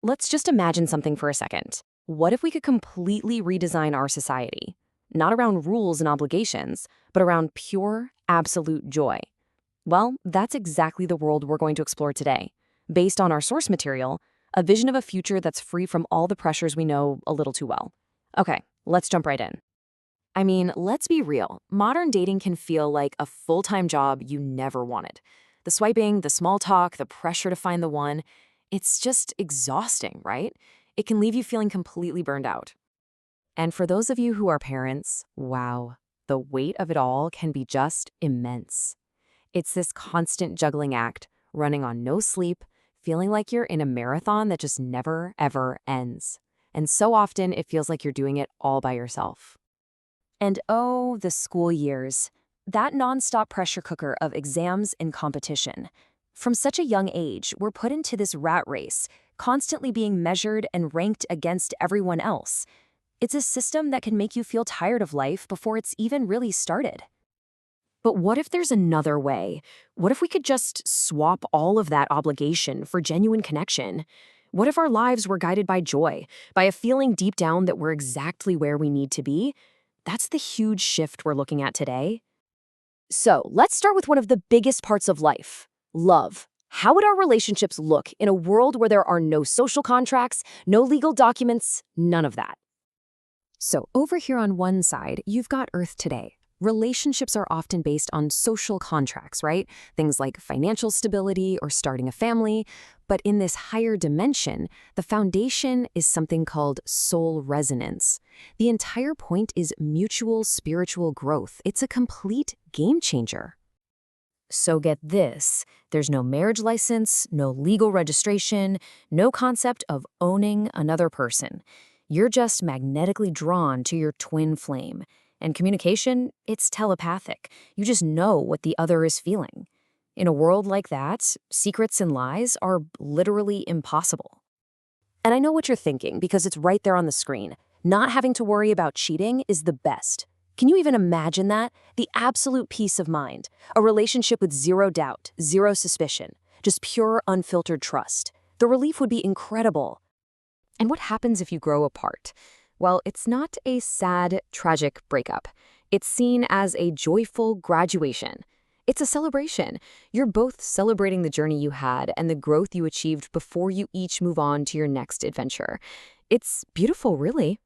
Let's just imagine something for a second. What if we could completely redesign our society? Not around rules and obligations, but around pure, absolute joy. Well, that's exactly the world we're going to explore today. Based on our source material, a vision of a future that's free from all the pressures we know a little too well. Okay, let's jump right in. I mean, let's be real. Modern dating can feel like a full-time job you never wanted. The swiping, the small talk, the pressure to find the one, it's just exhausting, right? It can leave you feeling completely burned out. And for those of you who are parents, wow, the weight of it all can be just immense. It's this constant juggling act, running on no sleep, feeling like you're in a marathon that just never, ever ends. And so often it feels like you're doing it all by yourself. And oh, the school years. That nonstop pressure cooker of exams and competition. From such a young age, we're put into this rat race, constantly being measured and ranked against everyone else. It's a system that can make you feel tired of life before it's even really started. But what if there's another way? What if we could just swap all of that obligation for genuine connection? What if our lives were guided by joy, by a feeling deep down that we're exactly where we need to be? That's the huge shift we're looking at today. So let's start with one of the biggest parts of life, love. How would our relationships look in a world where there are no social contracts, no legal documents, none of that? So over here on one side, you've got Earth today. Relationships are often based on social contracts, right? Things like financial stability or starting a family. But in this higher dimension, the foundation is something called soul resonance. The entire point is mutual spiritual growth. It's a complete game changer. So get this, there's no marriage license, no legal registration, no concept of owning another person. You're just magnetically drawn to your twin flame. And communication, it's telepathic. You just know what the other is feeling. In a world like that, secrets and lies are literally impossible. And I know what you're thinking because it's right there on the screen. Not having to worry about cheating is the best. Can you even imagine that? The absolute peace of mind. A relationship with zero doubt, zero suspicion, just pure, unfiltered trust. The relief would be incredible. And what happens if you grow apart? Well, it's not a sad, tragic breakup. It's seen as a joyful graduation. It's a celebration. You're both celebrating the journey you had and the growth you achieved before you each move on to your next adventure. It's beautiful, really.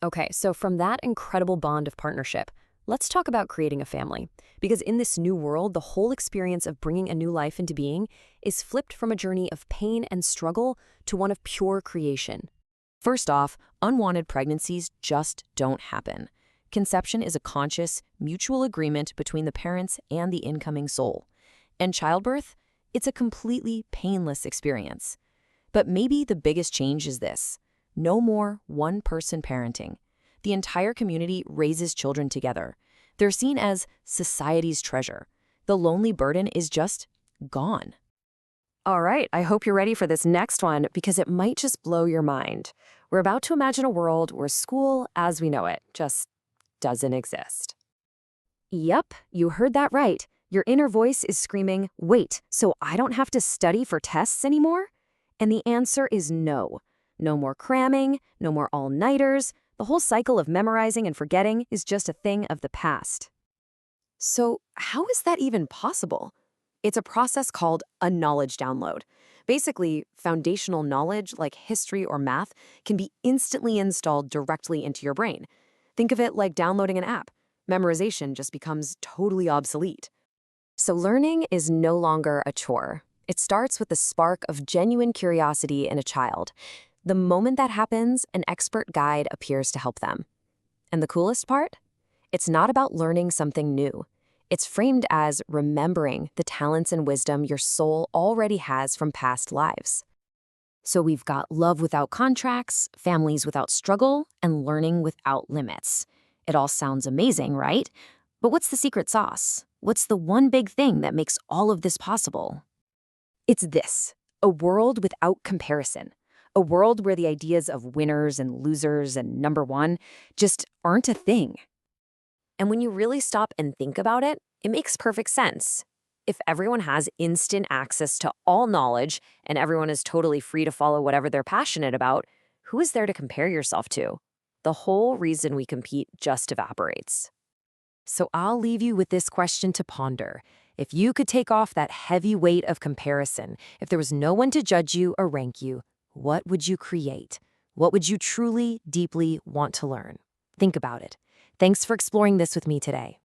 Okay, so from that incredible bond of partnership, let's talk about creating a family. Because in this new world, the whole experience of bringing a new life into being is flipped from a journey of pain and struggle to one of pure creation. First off, unwanted pregnancies just don't happen. Conception is a conscious, mutual agreement between the parents and the incoming soul. And childbirth? It's a completely painless experience. But maybe the biggest change is this. No more one-person parenting. The entire community raises children together. They're seen as society's treasure. The lonely burden is just gone. All right, I hope you're ready for this next one because it might just blow your mind. We're about to imagine a world where school, as we know it, just doesn't exist. Yep, you heard that right. Your inner voice is screaming, wait, so I don't have to study for tests anymore? And the answer is no. No more cramming, no more all-nighters. The whole cycle of memorizing and forgetting is just a thing of the past. So how is that even possible? It's a process called a knowledge download. Basically, foundational knowledge like history or math can be instantly installed directly into your brain. Think of it like downloading an app. Memorization just becomes totally obsolete. So learning is no longer a chore. It starts with the spark of genuine curiosity in a child. The moment that happens, an expert guide appears to help them. And the coolest part? It's not about learning something new. It's framed as remembering the talents and wisdom your soul already has from past lives. So we've got love without contracts, families without struggle, and learning without limits. It all sounds amazing, right? But what's the secret sauce? What's the one big thing that makes all of this possible? It's this, a world without comparison. A world where the ideas of winners and losers and number one just aren't a thing. And when you really stop and think about it, it makes perfect sense. If everyone has instant access to all knowledge and everyone is totally free to follow whatever they're passionate about, who is there to compare yourself to? The whole reason we compete just evaporates. So I'll leave you with this question to ponder. If you could take off that heavy weight of comparison, if there was no one to judge you or rank you, what would you create? What would you truly, deeply want to learn? Think about it. Thanks for exploring this with me today.